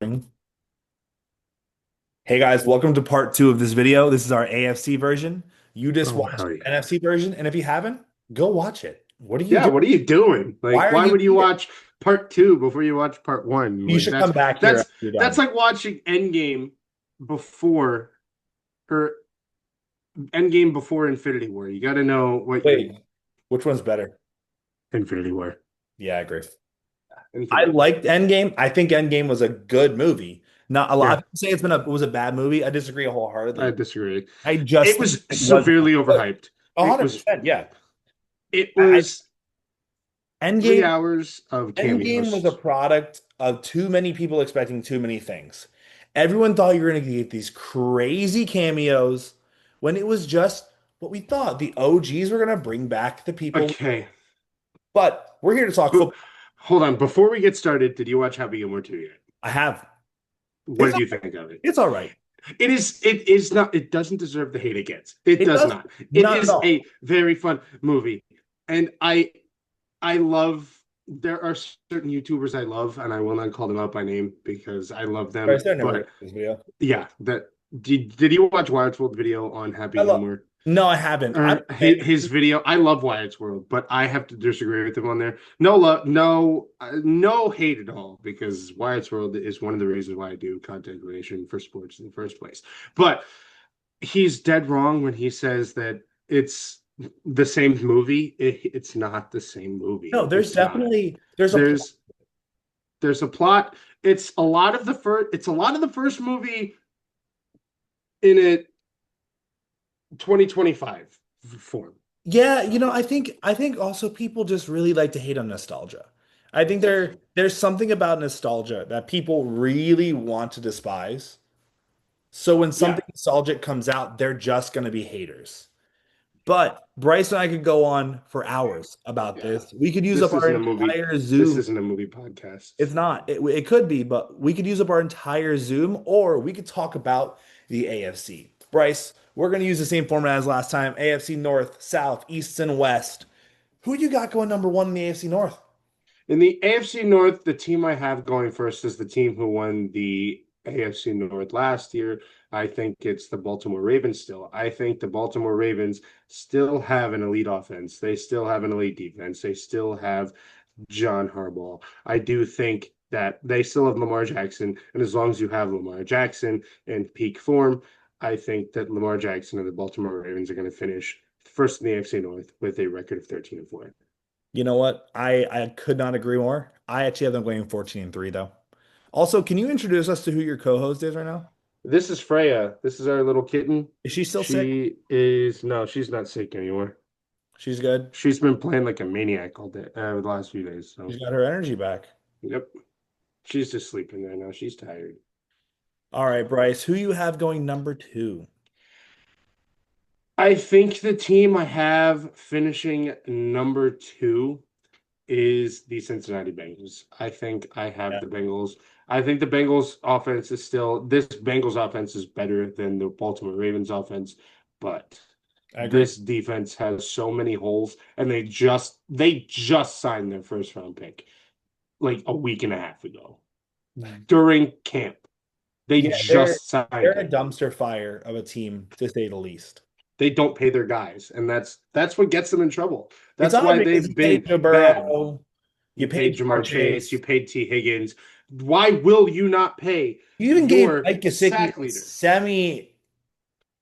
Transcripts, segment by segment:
Hey guys, welcome to part two of this video. This is our AFC version. You just Oh, watched hell yeah. NFC version, and if you haven't, go watch it. What are you Yeah, doing? what are you doing? Why Like, are why you would you here? watch part two before you watch part one? You Like should come back here that's after you're that's done. like watching before or Endgame before Infinity War. You gotta know what you're Wait, which one's better? Infinity War. Yeah, I agree. I Infinity War. liked Endgame. I think Endgame was a good movie. Not a lot Yeah, of people say it was a bad movie. I disagree I wholeheartedly. disagree. I just It think was it wasn't severely good. overhyped. It was 100%, yeah. it I was three Endgame hours of Endgame was a cameos. product of too many people expecting too many things. Everyone thought you were going to get these crazy cameos when it was just what we thought. The OGs were going to bring back the people. Okay. But we're here to talk But football. hold on. Before we get started, did you watch Happy Gilmore 2 yet? I have. What It's did all, you think of it? it's all right. It is not, it doesn't deserve the hate it gets. It It does does not. It not at is all. a very fun movie. And I love there are certain YouTubers I love, and I will not call them out by name because I love Bryce, them. they're never going But to this video. yeah, that did you watch Wyatt's World video on Happy I love. Gilmore? No, I haven't. I'm Or a fan. his video. I love Wyatt's World, but I have to disagree with him on there. No love, no hate at all, because Wyatt's World is one of the reasons why I do content creation for sports in the first place. But he's dead wrong when he says that it's the same movie. It's not the same No, movie. there's It's not. definitely there's a plot. There's there's a plot. It's a lot of the first. It's a lot of the first movie in a 2025 form. Yeah, I think also people just really like to hate on nostalgia. I think there's something about nostalgia that people really want to despise. So when Yeah, something nostalgic comes out, they're just going to be haters. But Bryce and I could go on for hours about yeah. this. We could use up This our isn't a movie. entire This Zoom. isn't a movie podcast. It's not. It could be, but we could use up our entire Zoom, or we could talk about the AFC. Bryce, we're going to use the same format as last time: AFC North, South, East, and West. Who you got going number one in the AFC North? In the AFC North, the team I have going first is the team who won the AFC North last year. I think it's the Baltimore Ravens still. I think the Baltimore Ravens still have an elite offense. They still have an elite defense. They still have John Harbaugh. I do think that they still have Lamar Jackson. And as long as you have Lamar Jackson in peak form, I think that Lamar Jackson and the Baltimore Ravens are going to finish first in the AFC North with a record of 13-4. You know what? I could not agree more. I actually have them going 14-3 though. Also, can you introduce us to who your co-host is right now? This is Freya. This is our little kitten. Is she still sick? She is no, she's not sick anymore. She's good. She's been playing like a maniac all day the last few days. She's So, got her energy back. yep, she's just sleeping there now. She's tired. All right, Bryce, who you have going number two? I think the team I have finishing number two is the Cincinnati Bengals. I think I have Yeah, the Bengals. I think the Bengals offense is still this Bengals offense is better than the Baltimore Ravens offense, but I agree. this defense has so many holes, and they just signed their first round pick like a week and a half ago during camp. They Yeah, they're just signed they're a him. dumpster fire of a team, to say the least. They don't pay their guys, and that's what gets them in trouble. It's That's odd why because they've you paid been Joe bad. Burrow, you You paid paid Jamar Jamar Chase, you Chase, paid T. Higgins. Why will you not pay you even gave your Mike Gesicki sack a leader?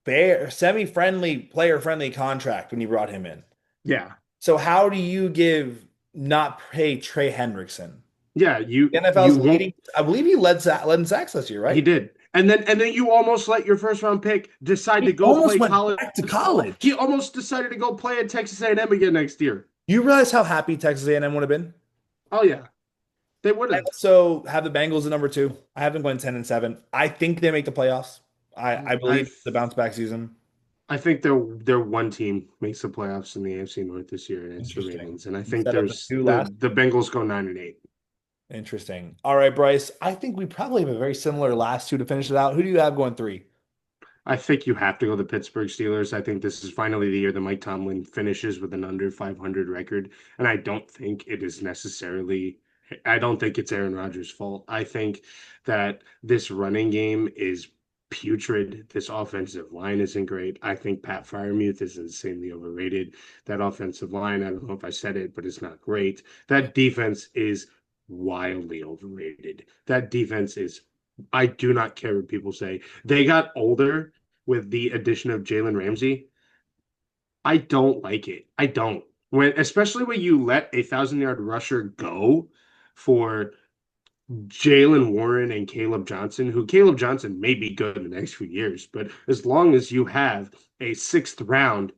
fair, semi-friendly, player-friendly contract when you brought him in. Yeah. So how do you give not pay Trey Hendrickson? Yeah, The you NFL's won't. leading. I believe he led in sacks this year, He right? did. And then you almost let your first round pick decide to He go almost play went college back to football. He college. almost decided to go play at Texas A&M again next year. You realize how happy Texas A&M would have been? Oh yeah, they would I have. also have the Bengals at number two. I have them going 10-7. I think they make the playoffs. I I believe the bounce back season. I think they're one team makes the playoffs in the AFC North this year, and it's the Interesting. Ravens. And I think Instead of the there's two last. the Bengals go 9-8. Interesting. All right, Bryce. I think we probably have a very similar last two to finish it out. Who do you have going three? I think you have to go the Pittsburgh Steelers. I think this is finally the year that Mike Tomlin finishes with an under 500 record, and I don't think it is necessarily I don't think it's Aaron Rodgers' fault. I think that this running game is putrid. This offensive line isn't great. I think Pat Freiermuth is insanely overrated. That offensive line, I don't know if I said it, but it's not great. That defense is wildly overrated. That defense is, I do not care what people say. They got older with the addition of Jalen Ramsey. I don't like it. I don't. Especially when you let a 1,000 yard rusher go for Jalen Warren and Caleb Johnson, who Caleb Johnson may be good in the next few years, but as long as you have a sixth round,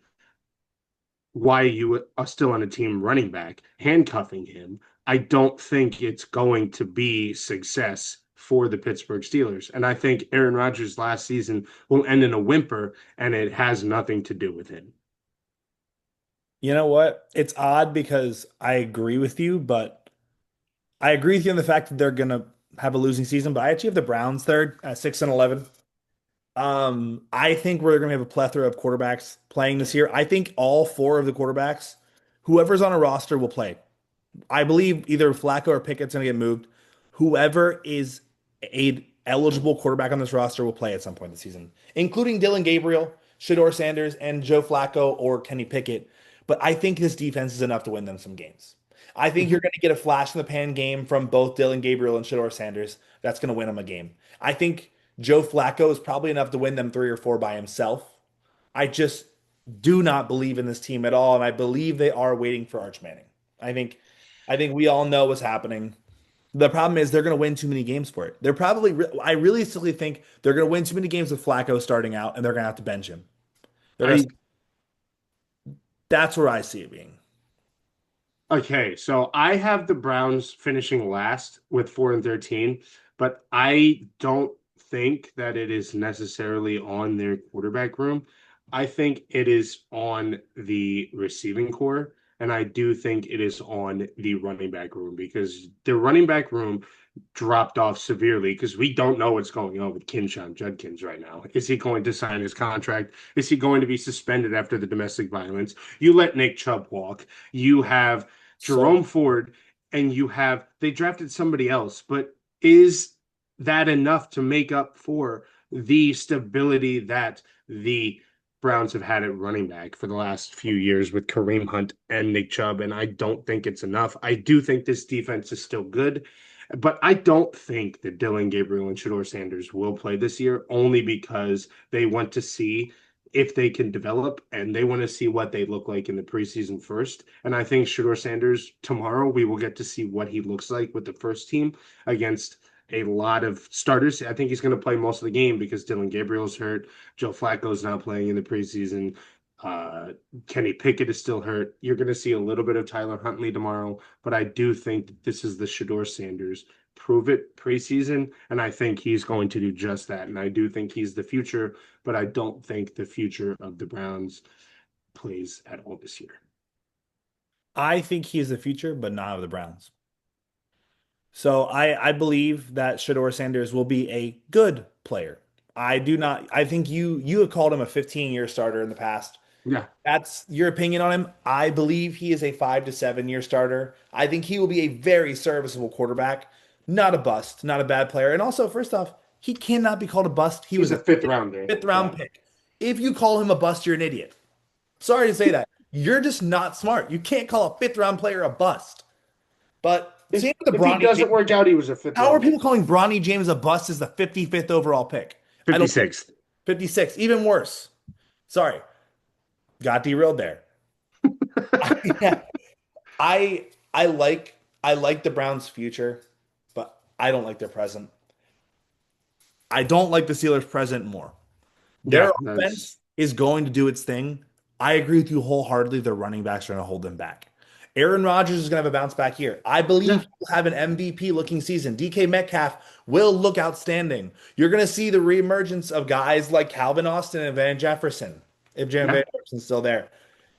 why you are still on a team running back, handcuffing him, I don't think it's going to be success for the Pittsburgh Steelers. And I think Aaron Rodgers last season will end in a whimper, and it has nothing to do with him. You know what? It's odd because I agree with you, but I agree with you on the fact that they're gonna have a losing season, but I actually have the Browns third at 6-11. I think we're going to have a plethora of quarterbacks playing this year. I think all four of the quarterbacks, whoever's on a roster, will play. I believe either Flacco or Pickett's going to get moved. Whoever is a eligible quarterback on this roster will play at some point this season, including Dylan Gabriel, Shador Sanders, and Joe Flacco or Kenny Pickett. But I think this defense is enough to win them some games. I think you're going to get a flash in the pan game from both Dylan Gabriel and Shador Sanders. That's going to win them a game. I think Joe Flacco is probably enough to win them three or four by himself. I just do not believe in this team at all, and I believe they are waiting for Arch Manning. I think, I think we all know what's happening. The problem is they're going to win too many games for it. They're probably, I really still think they're going to win too many games with Flacco starting out, and they're going to have to bench him. They're going to, I that's where I see it being. Okay, so I have the Browns finishing last with 4-13, but I don't think that it is necessarily on their quarterback room. I think it is on the receiving core, and I do think it is on the running back room because the running back room dropped off severely because we don't know what's going on with Kinshawn Judkins right now. Is he going to sign his contract? Is he going to be suspended after the domestic violence? You let Nick Chubb walk. You have So Jerome Ford, and they drafted somebody else, but is that enough to make up for the stability that the Browns have had at running back for the last few years with Kareem Hunt and Nick Chubb? And I don't think it's enough. I do think this defense is still good, but I don't think that Dylan Gabriel and Shador Sanders will play this year only because they want to see if they can develop and they want to see what they look like in the preseason first. And I think Shador Sanders tomorrow, we will get to see what he looks like with the first team against a lot of starters. I think he's going to play most of the game because Dylan Gabriel's hurt. Joe Flacco's not playing in the preseason. Uh, Kenny Pickett is still hurt. You're going to see a little bit of Tyler Huntley tomorrow, but I do think that this is the Shador Sanders prove it preseason, and I think he's going to do just that. And I do think he's the future, but I don't think the future of the Browns plays at all this year. I think he is the future, but not of the Browns. So I believe that Shador Sanders will be a good player. I do not. I think you have called him a 15-year starter in the past. Yeah, That's your opinion on him. I believe he is a 5 to 7 year starter. I think he will be a very serviceable quarterback, not a bust, not a bad player. And also, first off, he cannot be called a bust. He he's was a a fifth rounder. fifth Yeah, round pick. If you call him a bust, you're an idiot. Sorry to say that. You're just not smart. You can't call a fifth round player a bust. But if same with the if he Bronny doesn't James. work out, he was a fifth How are rounder. people calling Bronny James a bust as the 55th overall pick? I don't 56th. 56, even worse. Sorry, got derailed there. Yeah, I like the Browns' future, but I don't like their present. I don't like the Steelers' present more. Their Yeah, that's offense is going to do its thing. I agree with you wholeheartedly. Their running backs are going to hold them back. Aaron Rodgers is going to have a bounce back year. I believe yeah, he'll have an MVP looking season. DK Metcalf will look outstanding. You're going to see the reemergence of guys like Calvin Austin and Van Jefferson, if Van yeah. Jefferson's still there.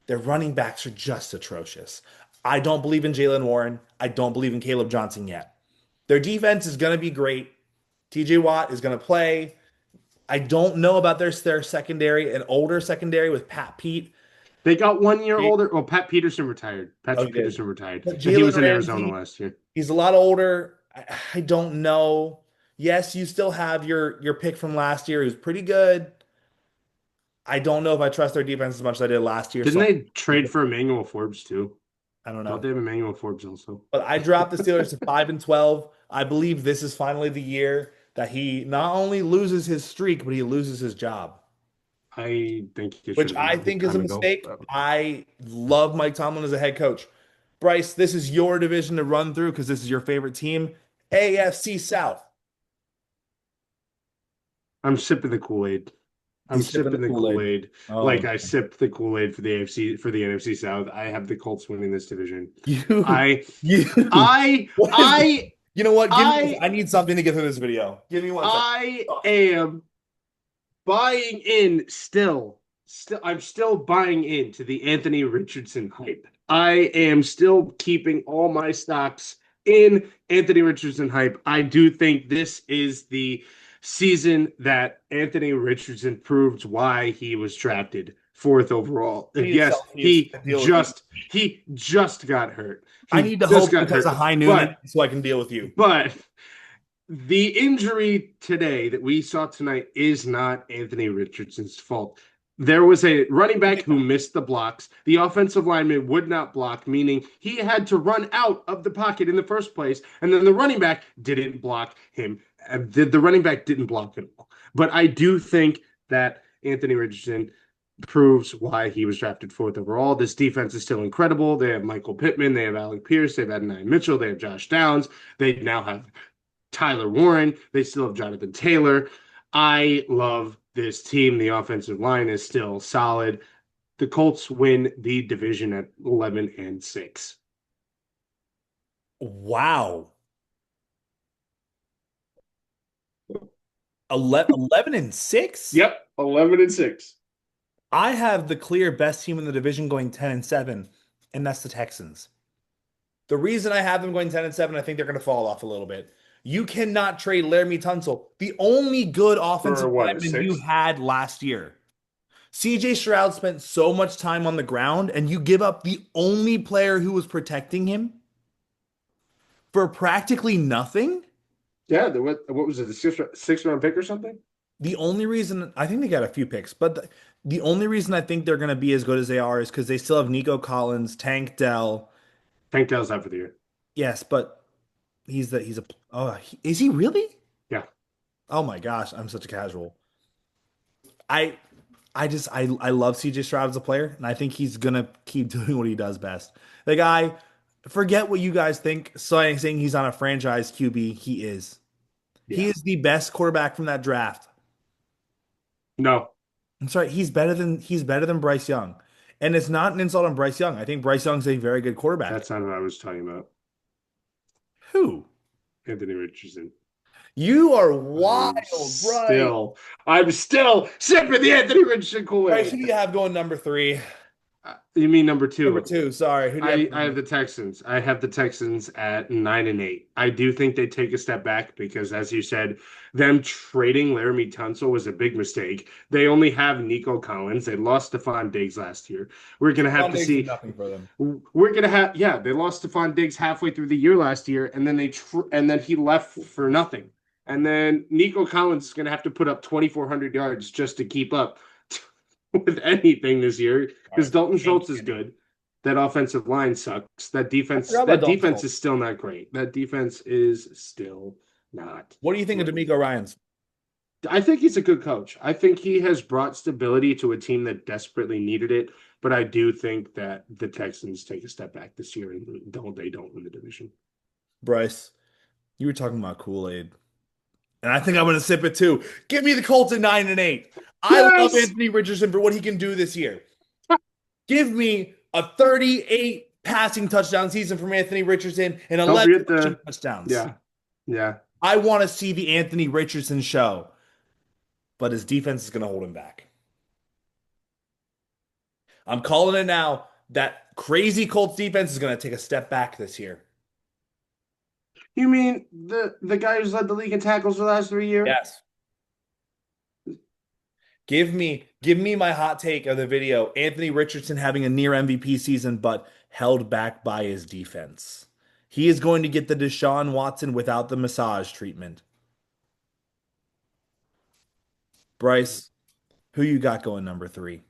Their running backs are just atrocious. I don't believe in Jalen Warren. I don't believe in Caleb Johnson yet. Their defense is going to be great. TJ Watt is going to play. I don't know about their secondary, an older secondary with Pat Pete. They got 1 year older. Well, Pat Peterson retired. Oh, Patrick he did. Peterson retired. But He was Jalen in Arizona Ramsey, last year. he's a lot older. I don't know. Yes, you still have your pick from last year, who's pretty good. I don't know if I trust their defense as much as I did last year, Didn't so they trade for Emmanuel Forbes too? I don't Thought know. they have Emmanuel Forbes also. But I dropped the Steelers to 5-12. I believe this is finally the year that he not only loses his streak, but he loses his job, I think it should which have been I a long think is a time ago. mistake. I love Mike Tomlin as a head coach. Bryce, this is your division to run through because this is your favorite team, AFC South. I'm sipping the Kool-Aid. I'm He's sipping the sipping the Kool-Aid. Kool-Aid Oh, like I sipped the Kool-Aid for the AFC for the NFC South. I have the Colts winning this division. you, I you. I What is this? I You know what? Give me this. I I need something to get through this video. Give me 1 second. I am buying in still. I'm still buying into the Anthony Richardson hype. I am still keeping all my stocks in Anthony Richardson hype. I do think this is the season that Anthony Richardson proved why he was drafted fourth overall. I need Yes, Celsius to deal with you. he just got hurt. I He need to just hope got because of hurt. High Noon But so I can deal with you. but the injury today that we saw tonight is not Anthony Richardson's fault. There was a running back who missed the blocks. The offensive lineman would not block, meaning he had to run out of the pocket in the first place. And then the running back didn't block him. The running back didn't block at all. But I do think that Anthony Richardson proves why he was drafted fourth overall. This defense is still incredible. They have Michael Pittman, they have Alec Pierce, they have Adonai Mitchell, they have Josh Downs, they now have Tyler Warren. They still have Jonathan Taylor. I love this team. The offensive line is still solid. The Colts win the division at 11-6. Wow. 11-6? Yep, 11-6. I have the clear best team in the division going 10-7, and that's the Texans. The reason I have them going 10-7, I think they're going to fall off a little bit. You cannot trade Laramie Tunsil, the only good For offensive what, a lineman you sixth? had last year. CJ Stroud spent so much time on the ground, and you give up the only player who was protecting him for practically nothing. Yeah, what was it, the sixth round pick or something? The only reason I think they got a few picks, but the only reason I think they're going to be as good as they are is because they still have Nico Collins, Tank Dell. Tank Dell's out for the year. Yes, but he's a oh is he really? Yeah. Oh my gosh, I'm such a casual. I I love CJ Stroud as a player, and I think he's gonna keep doing what he does best. The guy, forget what you guys think, saying he's on a franchise QB. He is. He Yeah. is the best quarterback from that draft. No, I'm sorry, he's better than Bryce Young. And it's not an insult on Bryce Young. I think Bryce Young's a very good quarterback. that's not what I was talking about. Who? Anthony Richardson. You are I'm wild, Bryce. still, I'm still sipping the Anthony Richardson Bryce, who Kool-Aid. do you have going number three? You mean number Number two? two, sorry. Who do you I have have? the Texans. I have the Texans at 9-8. I do think they take a step back because, as you said, them trading Laramie Tunsil was a big mistake. They only have Nico Collins. They lost Stephon Diggs last year. We're gonna have Stephon to Diggs did see. nothing for them. We're gonna have they lost Stephon Diggs halfway through the year last year, and then and then he left for nothing. And then Nico Collins is gonna have to put up 2,400 yards just to keep up with anything this year All because right. Dalton Thank Schultz is you. good. That offensive line sucks. I forgot about That Dalton defense Schultz. is still not great. That defense is still not What do you think of great. D'Amico Ryans? I think he's a good coach. I think he has brought stability to a team that desperately needed it. But I do think that the Texans take a step back this year and don't win the division. Bryce, you were talking about Kool-Aid. And I think I'm gonna sip it too. Give me the Colts at 9-8. I love Yes. Anthony Richardson for what he can do this year. Give me a 38 passing touchdown season from Anthony Richardson and Don't 11 forget rushing the touchdowns. yeah. I want to see the Anthony Richardson show, but his defense is going to hold him back. I'm calling it now. That crazy Colts defense is going to take a step back this year. You mean the guy who's led the league in tackles for the last 3 years? Yes. Give me my hot take of the video. Anthony Richardson having a near MVP season, but held back by his defense. He is going to get the Deshaun Watson without the massage treatment. Bryce, who you got going number three?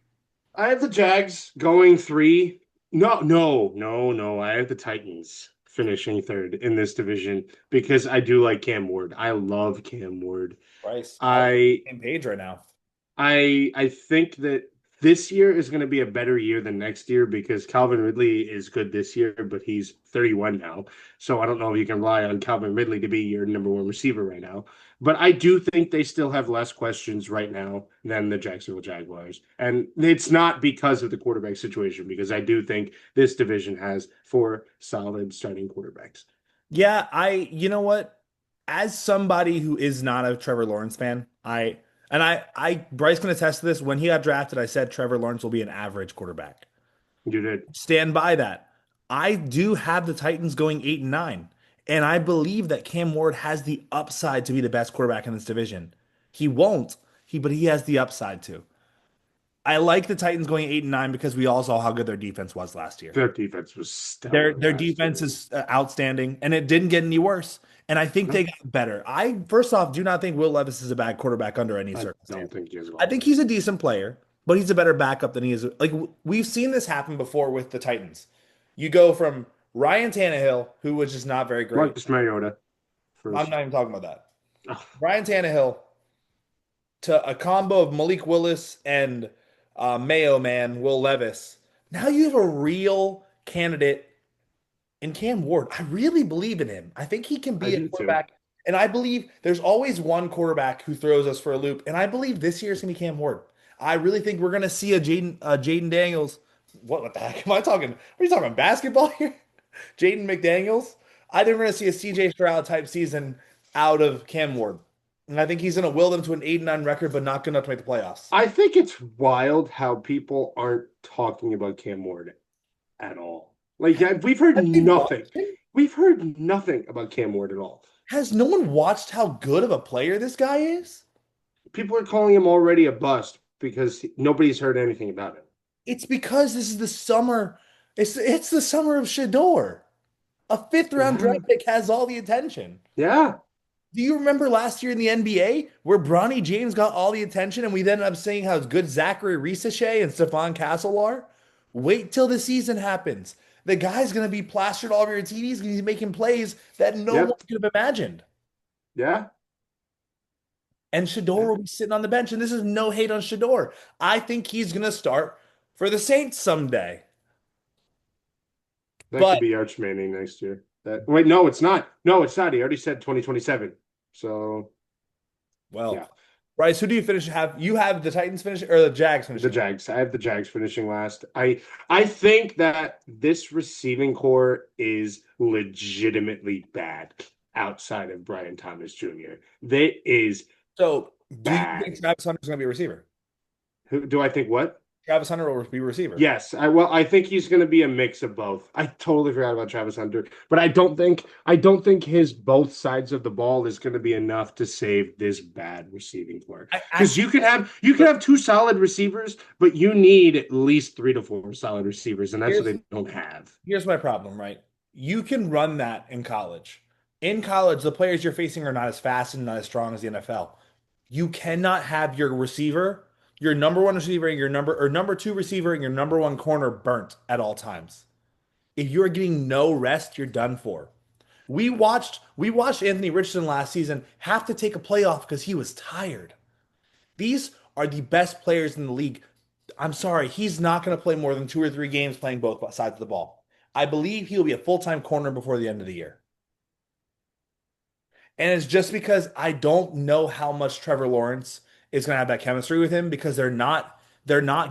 I have the Jags going three. No, no, no, no. I have the Titans finishing third in this division because I do like Cam Ward. I love Cam Ward. Bryce, I like I the same page right now. I think that this year is going to be a better year than next year because Calvin Ridley is good this year, but he's 31 now. So I don't know if you can rely on Calvin Ridley to be your number one receiver right now. But I do think they still have less questions right now than the Jacksonville Jaguars. And it's not because of the quarterback situation, because I do think this division has four solid starting quarterbacks. Yeah, you know what? As somebody who is not a Trevor Lawrence fan, Bryce can attest to this. When he got drafted, I said Trevor Lawrence will be an average quarterback. You did. Stand by that. I do have the Titans going 8-9, and I believe that Cam Ward has the upside to be the best quarterback in this division. He won't, but he has the upside to. I like the Titans going 8-9 because we all saw how good their defense was last year. Their defense was Their stellar their last defense year. is outstanding, and it didn't get any worse. And I think they No, got better. I first off do not think Will Levis is a bad quarterback under any I circumstance. don't think he is at I all. think he's a decent player, but he's a better backup than he is. Like we've seen this happen before with the Titans. You go from Ryan Tannehill, who was just not very great. Marcus Mariota I'm first. not even talking about that. Oh, Ryan Tannehill to a combo of Malik Willis and Mayo Man Will Levis. Now you have a real candidate in Cam Ward. I really believe in him. I think he can I be a do too. quarterback. And I believe there's always one quarterback who throws us for a loop. And I believe this year is going to be Cam Ward. I really think we're going to see a Jaden Daniels. What the heck am I talking? Are you talking basketball here? Jaden McDaniels. I think we're going to see a CJ Stroud type season out of Cam Ward. And I think he's going to will them to an 8-9 record, but not good enough to make the playoffs. I think it's wild how people aren't talking about Cam Ward at all. Like we've heard Have they nothing. watched him? We've heard nothing about Cam Ward at all. Has no one watched how good of a player this guy is? People are calling him already a bust because nobody's heard anything about it. It's because this is the summer. It's the summer of Shador. A fifth round Yeah, draft pick has all the attention. yeah, Do you remember last year in the NBA where Bronny James got all the attention and we then ended up saying how good Zachary Risachet and Stephon Castle are? Wait till the season happens. The guy's going to be plastered all over your TVs and he's making plays that no one yep, could have imagined. yeah, And Shador yeah. will be sitting on the bench. And this is no hate on Shador. I think he's going to start for the Saints someday. That But could be Arch Manning next year. That wait, no, it's not. No, it's not. He already said 2027. So yeah, well, Bryce, who do you finish? You have the Titans finishing or the Jags the finishing? Jags. I have the Jags finishing last. I think that this receiving core is legitimately bad outside of Brian Thomas Jr. That is So, do you think bad. Travis Hunter's going to be a receiver? Who do I think what? Travis Hunter will be a receiver. Yes, I think he's going to be a mix of both. I totally forgot about Travis Hunter, but I don't think his both sides of the ball is going to be enough to save this bad receiving core. I Because actually, you could have two solid receivers, but you need at least three to four solid receivers, and that's what here's they don't have. here's my problem, right? You can run that in college. In college, the players you're facing are not as fast and not as strong as the NFL. You cannot have your receiver, your number one receiver, and your number two receiver, and your number one corner burnt at all times. If you're getting no rest, you're done for. We watched Anthony Richardson last season have to take a playoff because he was tired. These are the best players in the league. I'm sorry, he's not going to play more than 2 or 3 games playing both sides of the ball. I believe he'll be a full-time corner before the end of the year. And it's just because I don't know how much Trevor Lawrence is going to have that chemistry with him because they're not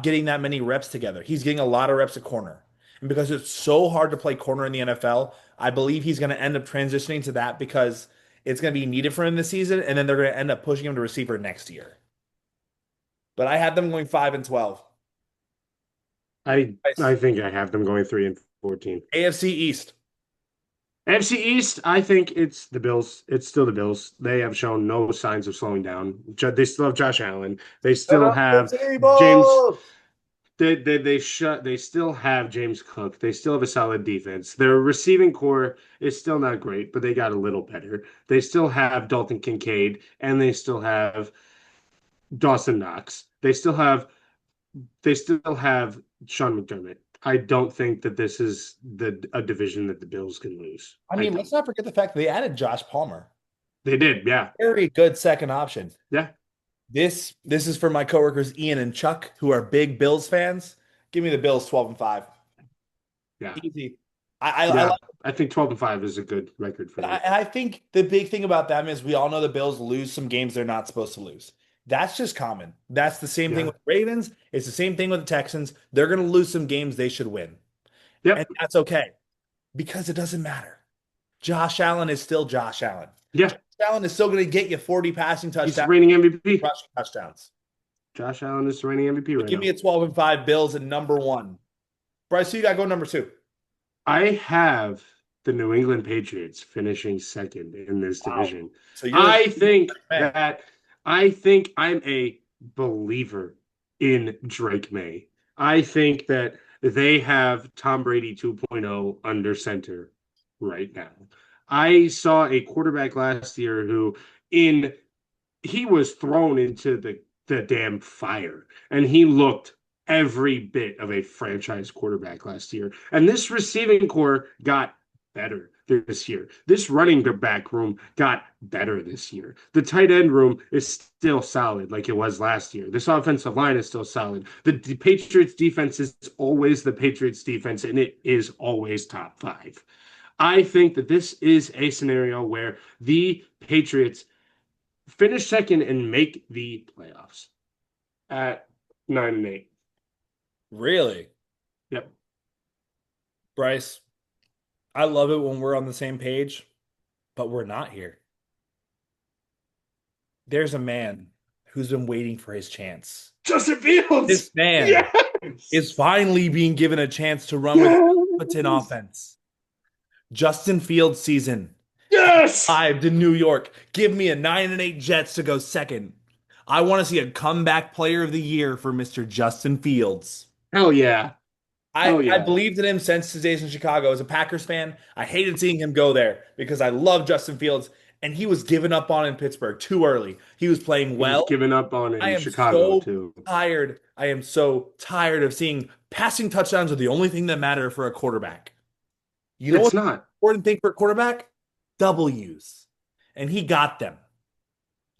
getting that many reps together. He's getting a lot of reps at corner. And because it's so hard to play corner in the NFL, I believe he's going to end up transitioning to that because it's going to be needed for him this season and then they're going to end up pushing him to receiver next year. But I have them going 5 and 12. I Nice. I think I have them going 3 and 14. AFC East. AFC East, I think it's the Bills. It's still the Bills. They have shown no signs of slowing down. They still have Josh Allen. They Shut still up, the have James. table. They still have James Cook. They still have a solid defense. Their receiving core is still not great, but they got a little better. They still have Dalton Kincaid and they still have Dawson Knox. They still have Sean McDermott. I don't think that this is the a division that the Bills can lose. I I mean, let's don't. not forget the fact that they added Josh Palmer. They did, yeah. Very good second option. Yeah. This is for my coworkers Ian and Chuck, who are big Bills fans. Give me the Bills 12-5. Yeah. Easy. I Yeah. like I think 12-5 is a good record for them. and I think the big thing about them is we all know the Bills lose some games they're not supposed to lose. That's just common. That's the same thing Yeah. with Ravens. It's the same thing with the Texans. They're going to lose some games they should win. And Yep. that's okay because it doesn't matter. Josh Allen is still Josh Allen. Yeah. Josh Allen is still going to get you 40 passing He's the touchdowns, reigning MVP. rushing touchdowns. Josh Allen is the reigning MVP But right give me now. a 12-5 Bills at number one. Bryce, who you got to go number two? I have the New England Patriots finishing second in this Wow. division. So you're I think May. that I think I'm a believer in Drake May. I think that they have Tom Brady 2.0 under center right now. I saw a quarterback last year who in he was thrown into the damn fire and he looked every bit of a franchise quarterback last year. And this receiving core got better this year. This running back room got better this year. The tight end room is still solid like it was last year. This offensive line is still solid. The Patriots defense is always the Patriots defense and it is always top 5. I think that this is a scenario where the Patriots finish second and make the playoffs at 9-8. Really? Yep. Bryce, I love it when we're on the same page, but we're not here. There's a man who's been waiting for his chance. Justin Fields. This man is Yes. finally being given a chance to run with competent Yes. offense. Justin Fields season Yes. arrived in New York. Give me a 9-8 Jets to go second. I want to see a comeback player of the year for Mr. Justin Fields. Hell yeah. Hell I yeah. believed in him since his days in Chicago. As a Packers fan, I hated seeing him go there because I love Justin Fields, and he was given up on in Pittsburgh too early. He was playing He was well. giving up on I in am Chicago so too. tired. I am so tired of seeing passing touchdowns are the only thing that matter for a quarterback. You know It's what's the not. important thing for a quarterback? W's. And he got them.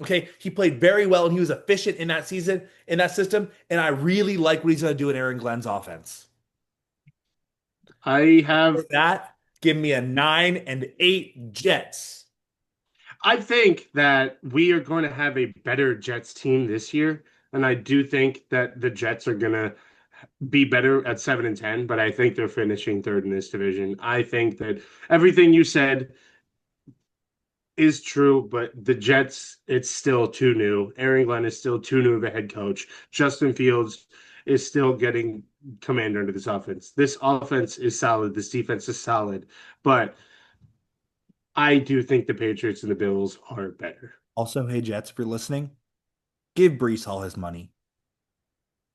Okay, he played very well and he was efficient in that season, in that system. And I really like what he's going to do in Aaron Glenn's offense. I have For that, give me a 9-8 Jets. I think that we are going to have a better Jets team this year. And I do think that the Jets are going to be better at 7-10, but I think they're finishing third in this division. I think that everything you said is true, but the Jets, it's still too new. Aaron Glenn is still too new of a head coach. Justin Fields is still getting command under this offense. This offense is solid. This defense is solid, but I do think the Patriots and the Bills are better. Also, hey, Jets, if you're listening, give Brees Hall his money.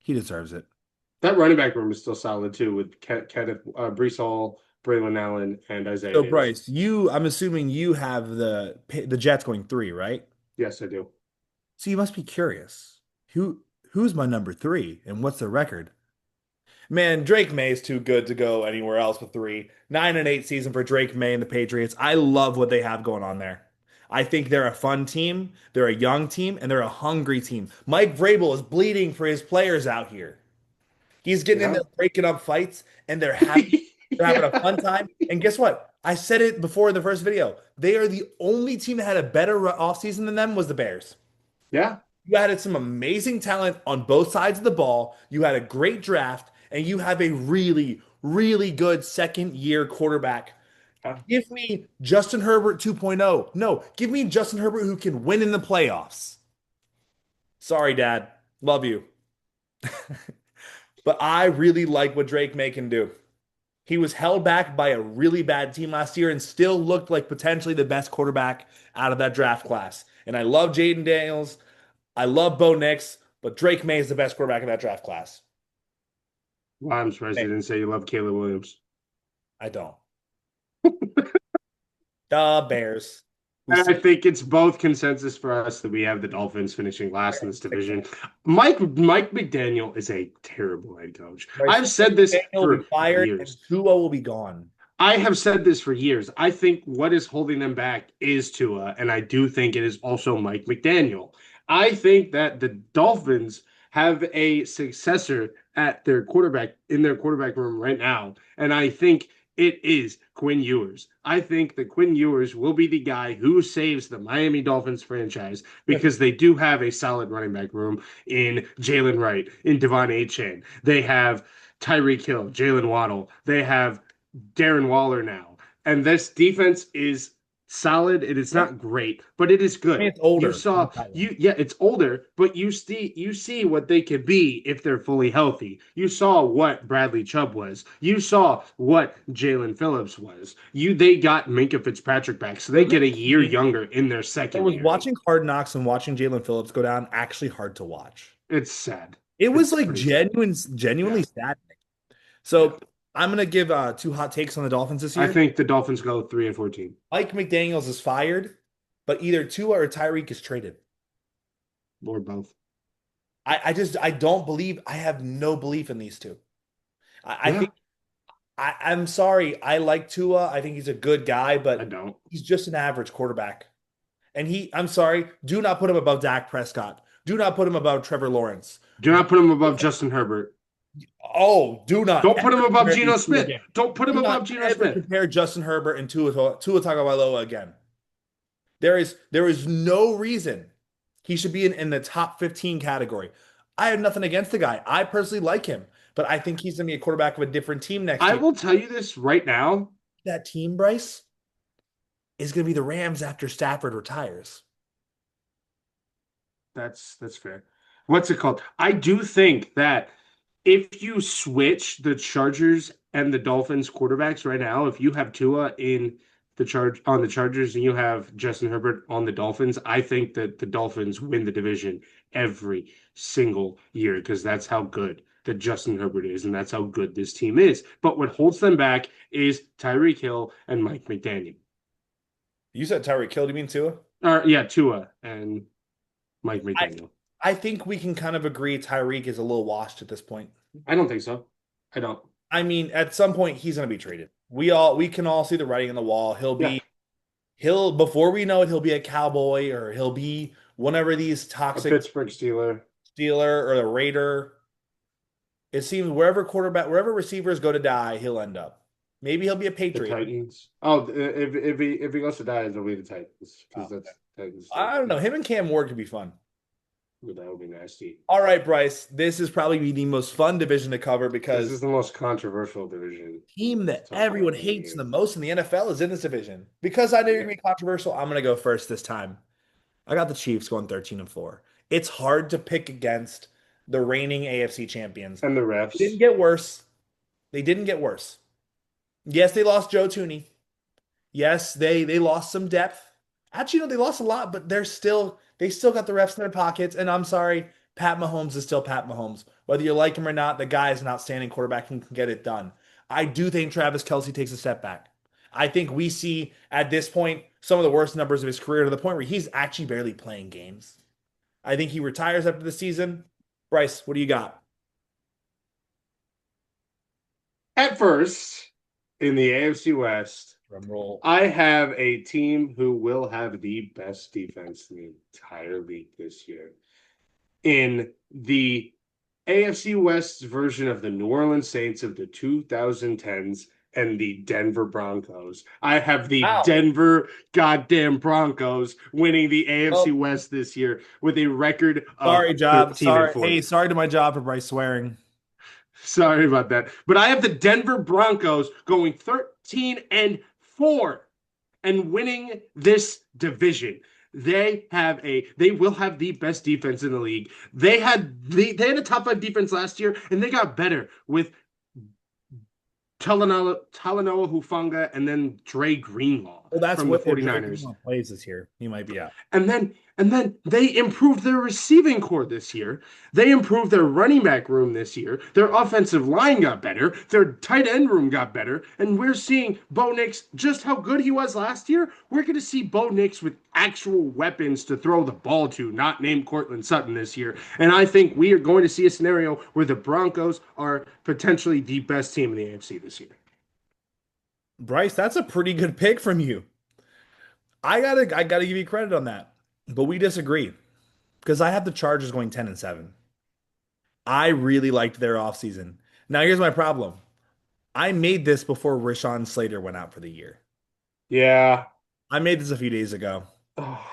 He deserves it. That running back room is still solid too, with Kenneth, Brees Hall, Braylon Allen, and Isaiah So, Davis. Bryce, I'm assuming you have the Jets going three, right? Yes, I do. So you must be curious. Who's my number three and what's their record? Man, Drake May is too good to go anywhere else with three. 9-8 season for Drake May and the Patriots. I love what they have going on there. I think they're a fun team, they're a young team, and they're a hungry team. Mike Vrabel is bleeding for his players out here. He's getting in Yeah. there breaking up fights, and they're having a fun time. And guess what? I said it before in the first video. They are the only team that had a better offseason than them was the Bears. Yeah. You added some amazing talent on both sides of the ball. You had a great draft, and you have a really, really good second year quarterback. Yeah. Give me Justin Herbert 2.0. No, give me Justin Herbert who can win in the playoffs. Sorry, Dad. Love you. But I really like what Drake May can do. He was held back by a really bad team last year and still looked like potentially the best quarterback out of that draft class. And I love Jaden Daniels. I love Bo Nix, but Drake May is the best quarterback in that draft class. Well, I'm surprised Hey, you didn't say you love Caleb Williams. I don't. The Bears. We And see I think it's both consensus for us that we have the Dolphins finishing last in this division. Mike McDaniel is a terrible head coach. Bryce I've said this Daniel will be for fired and years. Tua will be gone. I have said this for years. I think what is holding them back is Tua, and I do think it is also Mike McDaniel. I think that the Dolphins have a successor at their quarterback in their quarterback room right now, and I think it is Quinn Ewers. I think that Quinn Ewers will be the guy who saves the Miami Dolphins franchise because they do have a solid running back room in Jalen Wright, in Devon Achane. They have Tyreek Hill, Jalen Waddle. They have Darren Waller now. And this defense is solid. It is Yeah. not great, but it is I mean, good. it's You older. saw yeah, it's older, but you see what they could be if they're fully healthy. You saw what Bradley Chubb was. You saw what Jalen Phillips was. They got Minka Fitzpatrick back, so they For me, get a year younger in their it second was year. watching Hard Knocks and watching Jalen Phillips go down actually hard to watch. It's sad. It was It's like pretty sad. genuinely Yeah. saddening. Yeah. So I'm gonna give two hot takes on the Dolphins this I year. think the Dolphins go 3-14 Mike McDaniels is fired, but either Tua or Tyreek is traded. or both. I don't believe I have no belief in these two. I Yeah, think I'm sorry. I like Tua. I think he's a good guy, I but don't. he's just an average quarterback. And I'm sorry, do not put him above Dak Prescott. Do not put him above Trevor Lawrence. Do Do, not put him above Justin Herbert. oh, do not Don't put him ever above compare Geno these two Smith. again. Don't put him Do not above Geno ever Smith. compare Justin Herbert and Tua Tagovailoa again. There is no reason he should be in the top 15 category. I have nothing against the guy. I personally like him, but I think he's going to be a quarterback of a different team next I year. will tell you this right now. That team, Bryce, is going to be the Rams after Stafford retires. That's fair. What's it called? I do think that if you switch the Chargers and the Dolphins quarterbacks right now, if you have Tua in the Chargers and you have Justin Herbert on the Dolphins, I think that the Dolphins win the division every single year because that's how good that Justin Herbert is and that's how good this team is. But what holds them back is Tyreek Hill and Mike McDaniel. You said Tyreek Hill. Do you mean Tua? Or yeah, Tua and Mike I McDaniel. I think we can kind of agree Tyreek is a little washed at this point. I don't think so. I don't. I mean, at some point he's going to be traded. We can all see the writing on the wall. Yeah, He'll before we know it, he'll be a Cowboy or he'll be whenever these a toxic Pittsburgh Steeler. Steeler or a Raider. It seems wherever receivers go to die, he'll end up. Maybe he'll be a The Patriot. Titans. Oh, if he goes to die, it'll be the Titans Oh, because that's Titans. I don't know. Him and Cam Ward could be fun. That would be nasty. All right, Bryce. This is probably the most fun division to cover This is because the most controversial division. team that Talk everyone about the hates the game. most in the NFL is in this division. Because I knew you're Yeah. gonna be controversial, I'm gonna go first this time. I got the Chiefs going 13-4. It's hard to pick against the reigning AFC champions. And the They didn't refs. get worse. They didn't get worse. Yes, they lost Joe Tooney. Yes, they lost some depth. Actually, no, they lost a lot, but they still got the refs in their pockets. And I'm sorry, Pat Mahomes is still Pat Mahomes. Whether you like him or not, the guy is an outstanding quarterback and can get it done. I do think Travis Kelce takes a step back. I think we see at this point some of the worst numbers of his career to the point where he's actually barely playing games. I think he retires after the season. Bryce, what do you got? At first, in the AFC West, Drum roll. I have a team who will have the best defense in the entire league this year. In the AFC West's version of the New Orleans Saints of the 2010s and the Denver Broncos. I have the Wow. Denver goddamn Broncos winning the AFC Well, West this year with a record of sorry, job. 13 and Sorry. 4. Hey, sorry to my job for Bryce swearing. Sorry about that. But I have the Denver Broncos going 13 and 4 and winning this division. They will have the best defense in the league. They had a top 5 defense last year, and they got better with Talanoa Hufanga, and then Dre Greenlaw Well, that's from the what if Drake 49ers. plays this year, he might be out. And then they improved their receiving core this year. They improved their running back room this year. Their offensive line got better. Their tight end room got better. And we're seeing Bo Nix just how good he was last year. We're going to see Bo Nix with actual weapons to throw the ball to, not named Cortland Sutton this year. And I think we are going to see a scenario where the Broncos are potentially the best team in the AFC this year. Bryce, that's a pretty good pick from you. I gotta give you credit on that. But we disagree because I have the Chargers going 10-7. I really liked their offseason. Now here's my problem. I made this before Rashawn Slater went out for the year. Yeah. I made this a few days ago. Oh,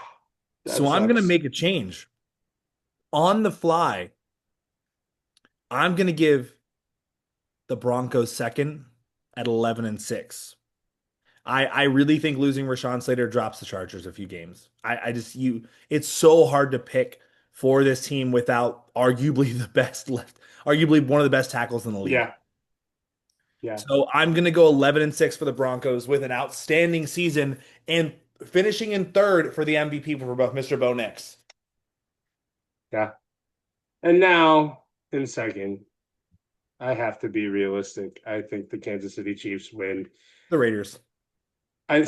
that So I'm gonna sucks. make a change. On the fly, I'm gonna give the Broncos second at 11-6. I really think losing Rashawn Slater drops the Chargers a few games. I just it's so hard to pick for this team without arguably the best left, arguably one of the best tackles in the league. Yeah. Yeah. So I'm gonna go 11-6 for the Broncos with an outstanding season and finishing in third for the MVP for both Mr. Bo Nix. Yeah. And now in second, I have to be realistic. I think the Kansas City Chiefs win. The Raiders. I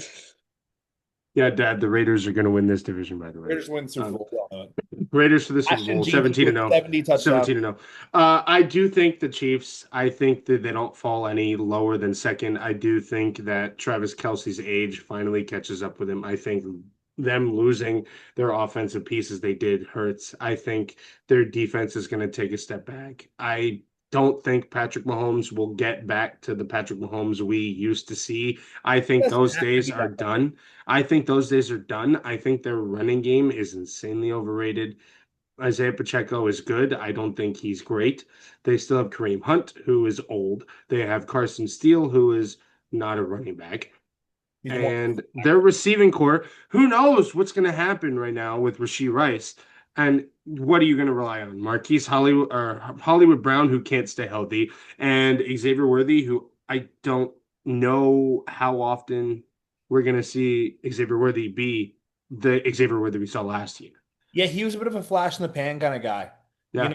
Yeah, Dad, the Raiders are going to win this division, by the way. Raiders win Super Bowl. We all know it. Raiders for the Super Ashton Bowl, Jeanty 17 to with 0. 70 touchdowns. 17 to 0. I do think the Chiefs, I think that they don't fall any lower than second. I do think that Travis Kelce's age finally catches up with him. I think them losing their offensive pieces they did hurts. I think their defense is going to take a step back. I don't think Patrick Mahomes will get back to the Patrick Mahomes we used to see. I It think doesn't those have to days be are that way. done. I think those days are done. I think their running game is insanely overrated. Isaiah Pacheco is good. I don't think he's great. They still have Kareem Hunt, who is old. They have Carson Steele, who is not a running back. He's more. And their receiving core, who knows what's going to happen right now with Rashee Rice? And what are you going to rely on? Marquise Hollywood or Hollywood Brown, who can't stay healthy, and Xavier Worthy, who I don't know how often we're going to see Xavier Worthy be the Xavier Worthy we saw last year. Yeah, he was a bit of a flash in the pan kind of guy. You know,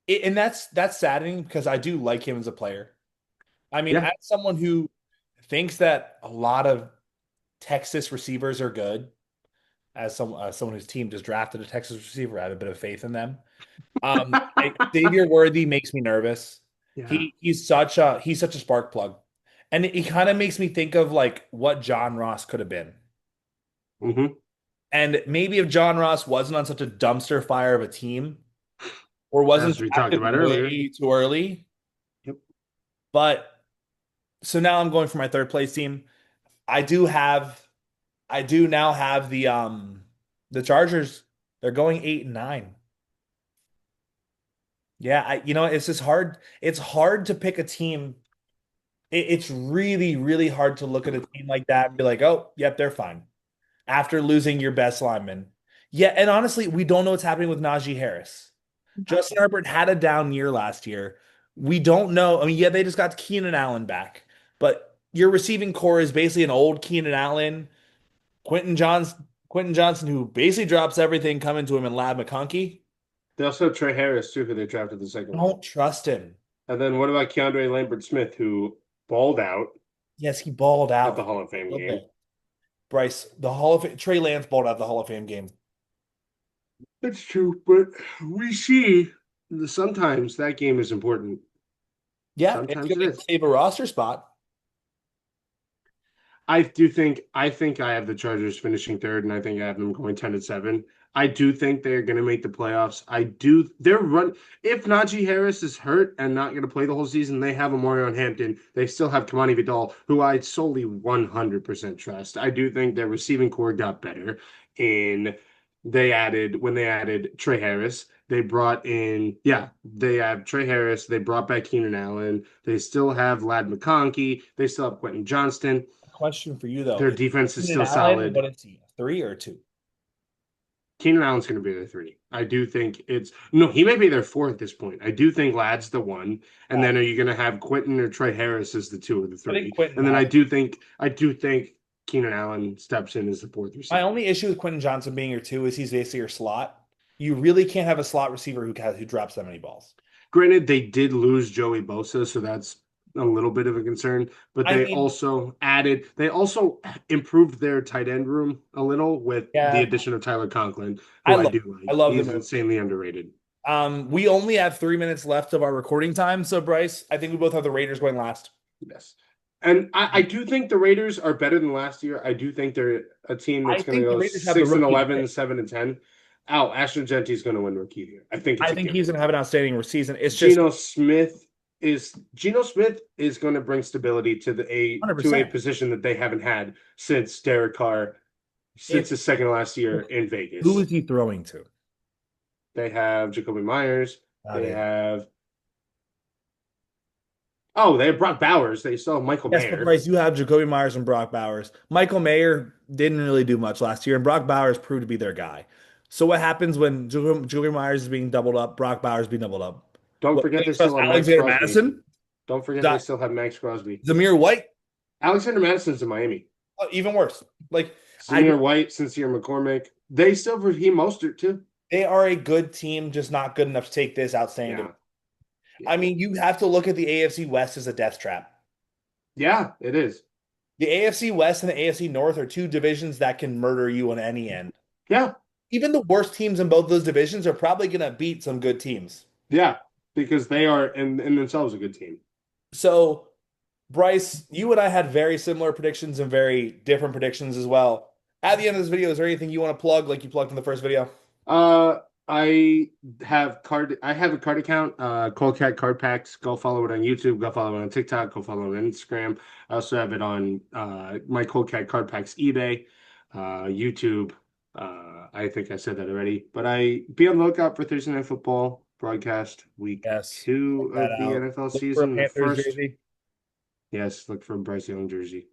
Yeah. and that's saddening because I do like him as a player. I mean, Yeah. as someone who thinks that a lot of Texas receivers are good, as someone whose team just drafted a Texas receiver, I have a bit of faith in them. Xavier Worthy makes me nervous. Yeah. He's such a spark plug, and he kind of makes me think of like what John Ross could have been. Hmm. And maybe if John Ross wasn't on such a dumpster fire of a team or wasn't As we talked drafted about earlier. way too early, Yep. but so now I'm going for my third place team. I do have I do now have the Chargers. They're going 8-9. Yeah, it's just hard. It's hard to pick a team. It's really, really hard to look at a team like that and be like, oh, yep, they're fine. After losing your best lineman. Yeah, and honestly, we don't know what's happening with Najee Harris. Justin Herbert had a down year last year. We don't know. I mean, yeah, they just got Keenan Allen back, but your receiving core is basically an old Keenan Allen, Quentin Johnson, who basically drops everything coming to him, and Lab McConkey. They also have Trey Harris, too, who they drafted the second round. Don't trust him. And then what about Keandre Lambert Smith, who balled out Yes, he balled at the out. Hall of Fame game? Okay. Bryce, the Hall of Fame, Trey Lance balled out the Hall of Fame game. That's true, but we see sometimes that game is important. Yeah, it's Sometimes it going to is. save a roster spot. I think I have the Chargers finishing third, and I think I have them going 10-7. I do think they're gonna make the playoffs. They're run if Najee Harris is hurt and not gonna play the whole season, they have Omarion Hampton. They still have Kamani Vidal, who I solely 100% trust. I do think their receiving core got better in when they added Trey Harris. They have Trey Harris. They brought back Keenan Allen. They still have Lad McConkey. They still have Quentin Johnston. Question for you though: Their is defense is Keenan still Allen solid. what is he? 3 or 2? Keenan Allen's going to be their three. I do think it's no, he may be their four at this point. I do think Ladd's the one, and then are you going to have Quentin or Trey Harris as the two or the I think three? Quentin And then has. I do think Keenan Allen steps in as the fourth My receiver. only issue with Quentin Johnson being your two is he's basically your slot. You really can't have a slot receiver who drops that many balls. Granted, they did lose Joey Bosa, so that's a little bit of a concern. But I mean, they also improved their tight end room a little with the yeah, addition of Tyler Conklin, I who I love do I like. love the He's move. insanely underrated. We only have 3 minutes left of our recording time, so Bryce, I think we both have the Raiders going last. Yes. And I do think the Raiders are better than last year. I do think they're a team I that's going to think the go Raiders have the 6 and rookie to 11, pick. 7 and 10. Oh, Ashton Genty's going to win rookie here. I think it's I a think he's going given. to have an outstanding season. It's just Geno Smith is going to bring stability to a 100%. position that they haven't had since Derek Carr, since It's his second last year in who Vegas. is he throwing to? They have Jacoby Myers. Got They it. have they have Brock Bowers. They still have Michael Yes, but Mayer. Bryce, you have Jacoby Myers and Brock Bowers. Michael Mayer didn't really do much last year, and Brock Bowers proved to be their guy. So what happens when Jacoby Myers is being doubled up, Brock Bowers being doubled up? Don't What, forget can you they trust still have Max Alexander Crosby. Madison? Don't forget they That still have Max Crosby. Zamir White? Alexander Madison's in Miami. Even worse. Like I Samir White, Sincere McCormick. They still have Raheem Mostert too. they are a good team, just not good enough to take this outstanding. Yeah. I Yeah. mean, you have to look at the AFC West as a death trap. Yeah, it is. The AFC West and the AFC North are two divisions that can murder you on any end. Yeah. Even the worst teams in both those divisions are probably going to beat some good teams. Yeah. Because they are in themselves a good team. So, Bryce, you and I had very similar predictions and very different predictions as well. At the end of this video, is there anything you want to plug like you plugged in the first video? Uh I have a card account, Cold Cat Card Packs. Go follow it on YouTube, go follow it on TikTok, go follow it on Instagram. I also have it on my Cold Cat Card Packs eBay, YouTube. I think I said that already. But I be on the lookout for Thursday Night Football broadcast week Yes. two Check that of the out. NFL Look for a season. The Panthers first, jersey. yes, look for a Bryce Young jersey.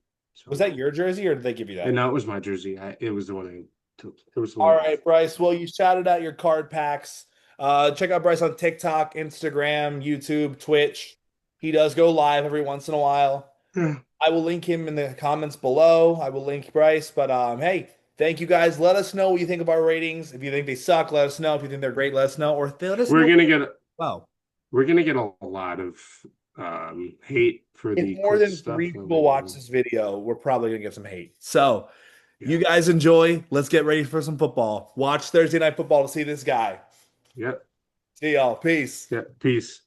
Was So, that your jersey or did they give you and that? no, it was my jersey. It was the one I took. It was the All one right, Bryce. Well, you shouted out your card packs. Check out Bryce on TikTok, Instagram, YouTube, Twitch. He does go live every once in a while. I. I will link him in the comments below. I will link Bryce. But hey, thank you guys. Let us know what you think of our ratings. If you think they suck, let us know. If you think they're great, let us know. Or let us We're know. gonna get Well, we're gonna get a lot of hate for if the more quick than stuff three that people we're watch doing. this video, we're probably gonna get some hate. So you Yeah. guys enjoy. Let's get ready for some football. Watch Thursday Night Football to see this guy. Yep. See y'all. Peace. Yeah. Peace.